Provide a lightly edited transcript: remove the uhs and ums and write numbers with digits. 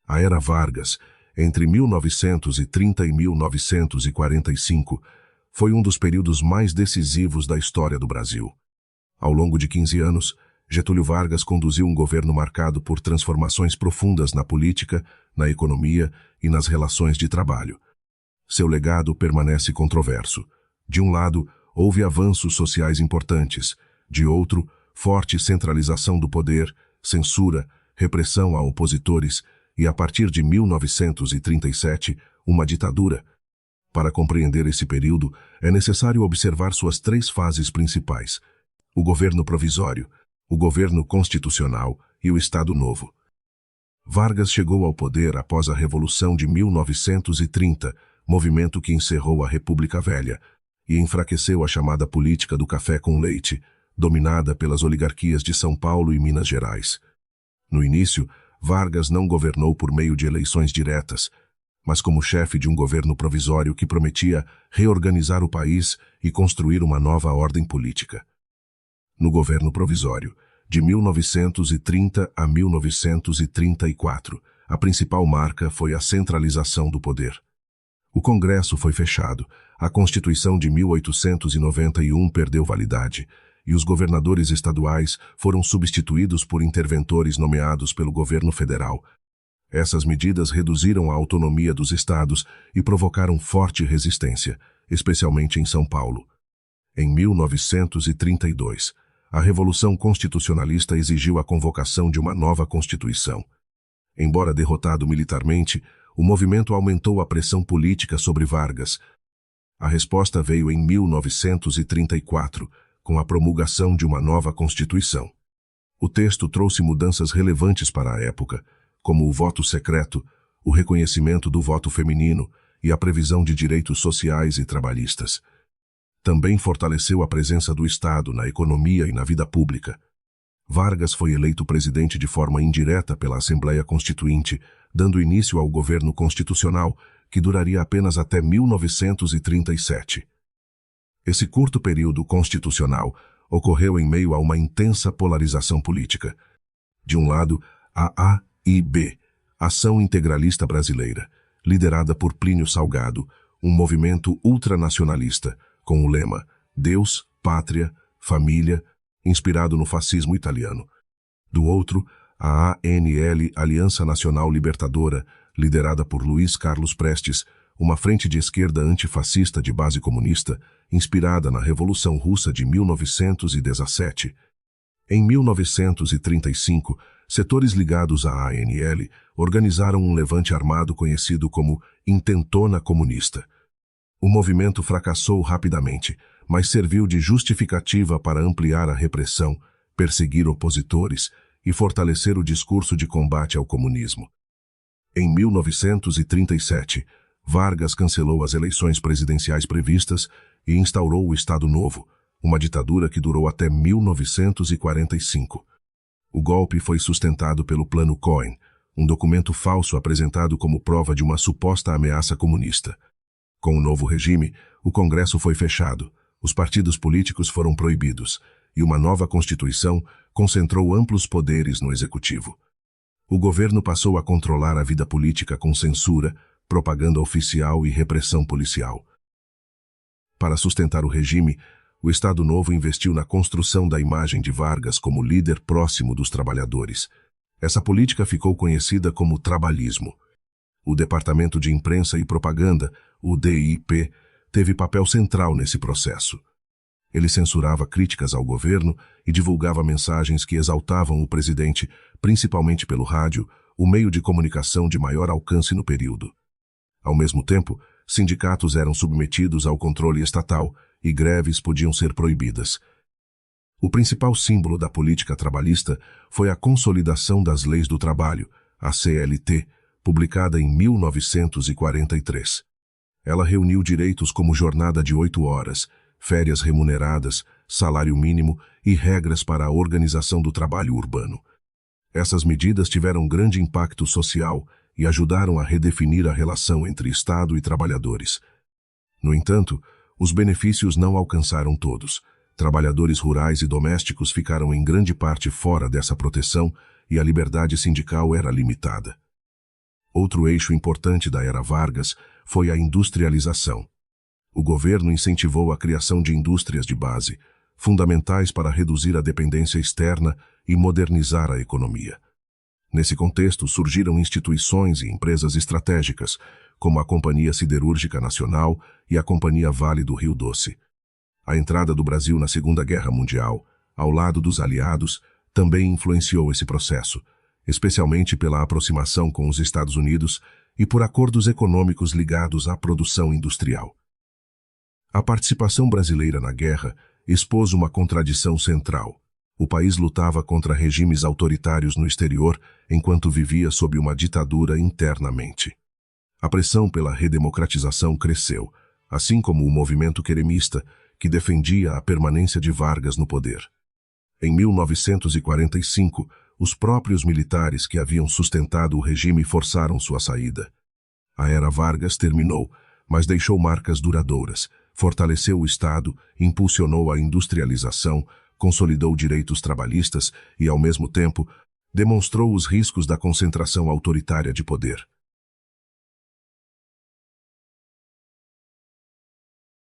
A Era Vargas, entre 1930 e 1945, foi um dos períodos mais decisivos da história do Brasil. Ao longo de 15 anos, Getúlio Vargas conduziu um governo marcado por transformações profundas na política, na economia e nas relações de trabalho. Seu legado permanece controverso. De um lado, houve avanços sociais importantes. De outro, forte centralização do poder, censura, repressão a opositores e, a partir de 1937, uma ditadura. Para compreender esse período, é necessário observar suas três fases principais: o governo provisório, o governo constitucional e o Estado Novo. Vargas chegou ao poder após a Revolução de 1930, movimento que encerrou a República Velha e enfraqueceu a chamada política do café com leite, dominada pelas oligarquias de São Paulo e Minas Gerais. No início, Vargas não governou por meio de eleições diretas, mas como chefe de um governo provisório que prometia reorganizar o país e construir uma nova ordem política. No governo provisório, de 1930 a 1934, a principal marca foi a centralização do poder. O Congresso foi fechado, a Constituição de 1891 perdeu validade, e os governadores estaduais foram substituídos por interventores nomeados pelo governo federal. Essas medidas reduziram a autonomia dos estados e provocaram forte resistência, especialmente em São Paulo. Em 1932, a Revolução Constitucionalista exigiu a convocação de uma nova Constituição. Embora derrotado militarmente, o movimento aumentou a pressão política sobre Vargas. A resposta veio em 1934, com a promulgação de uma nova Constituição. O texto trouxe mudanças relevantes para a época, como o voto secreto, o reconhecimento do voto feminino e a previsão de direitos sociais e trabalhistas. Também fortaleceu a presença do Estado na economia e na vida pública. Vargas foi eleito presidente de forma indireta pela Assembleia Constituinte, dando início ao governo constitucional, que duraria apenas até 1937. Esse curto período constitucional ocorreu em meio a uma intensa polarização política. De um lado, a AIB, Ação Integralista Brasileira, liderada por Plínio Salgado, um movimento ultranacionalista, com o lema Deus, Pátria, Família, inspirado no fascismo italiano. Do outro, a ANL, Aliança Nacional Libertadora, liderada por Luiz Carlos Prestes, uma frente de esquerda antifascista de base comunista, inspirada na Revolução Russa de 1917. Em 1935, setores ligados à ANL organizaram um levante armado conhecido como Intentona Comunista. O movimento fracassou rapidamente, mas serviu de justificativa para ampliar a repressão, perseguir opositores e fortalecer o discurso de combate ao comunismo. Em 1937, Vargas cancelou as eleições presidenciais previstas e instaurou o Estado Novo, uma ditadura que durou até 1945. O golpe foi sustentado pelo Plano Cohen, um documento falso apresentado como prova de uma suposta ameaça comunista. Com o novo regime, o Congresso foi fechado, os partidos políticos foram proibidos e uma nova Constituição concentrou amplos poderes no Executivo. O governo passou a controlar a vida política com censura, propaganda oficial e repressão policial. Para sustentar o regime, o Estado Novo investiu na construção da imagem de Vargas como líder próximo dos trabalhadores. Essa política ficou conhecida como trabalhismo. O Departamento de Imprensa e Propaganda, o DIP, teve papel central nesse processo. Ele censurava críticas ao governo e divulgava mensagens que exaltavam o presidente, principalmente pelo rádio, o meio de comunicação de maior alcance no período. Ao mesmo tempo, sindicatos eram submetidos ao controle estatal e greves podiam ser proibidas. O principal símbolo da política trabalhista foi a Consolidação das Leis do Trabalho, a CLT, publicada em 1943. Ela reuniu direitos como jornada de 8 horas, férias remuneradas, salário mínimo e regras para a organização do trabalho urbano. Essas medidas tiveram grande impacto social e ajudaram a redefinir a relação entre Estado e trabalhadores. No entanto, os benefícios não alcançaram todos. Trabalhadores rurais e domésticos ficaram em grande parte fora dessa proteção e a liberdade sindical era limitada. Outro eixo importante da era Vargas foi a industrialização. O governo incentivou a criação de indústrias de base, fundamentais para reduzir a dependência externa e modernizar a economia. Nesse contexto, surgiram instituições e empresas estratégicas, como a Companhia Siderúrgica Nacional e a Companhia Vale do Rio Doce. A entrada do Brasil na Segunda Guerra Mundial, ao lado dos aliados, também influenciou esse processo, especialmente pela aproximação com os Estados Unidos e por acordos econômicos ligados à produção industrial. A participação brasileira na guerra expôs uma contradição central. O país lutava contra regimes autoritários no exterior, enquanto vivia sob uma ditadura internamente. A pressão pela redemocratização cresceu, assim como o movimento queremista, que defendia a permanência de Vargas no poder. Em 1945, os próprios militares que haviam sustentado o regime forçaram sua saída. A era Vargas terminou, mas deixou marcas duradouras, fortaleceu o Estado, impulsionou a industrialização, consolidou direitos trabalhistas e, ao mesmo tempo, demonstrou os riscos da concentração autoritária de poder.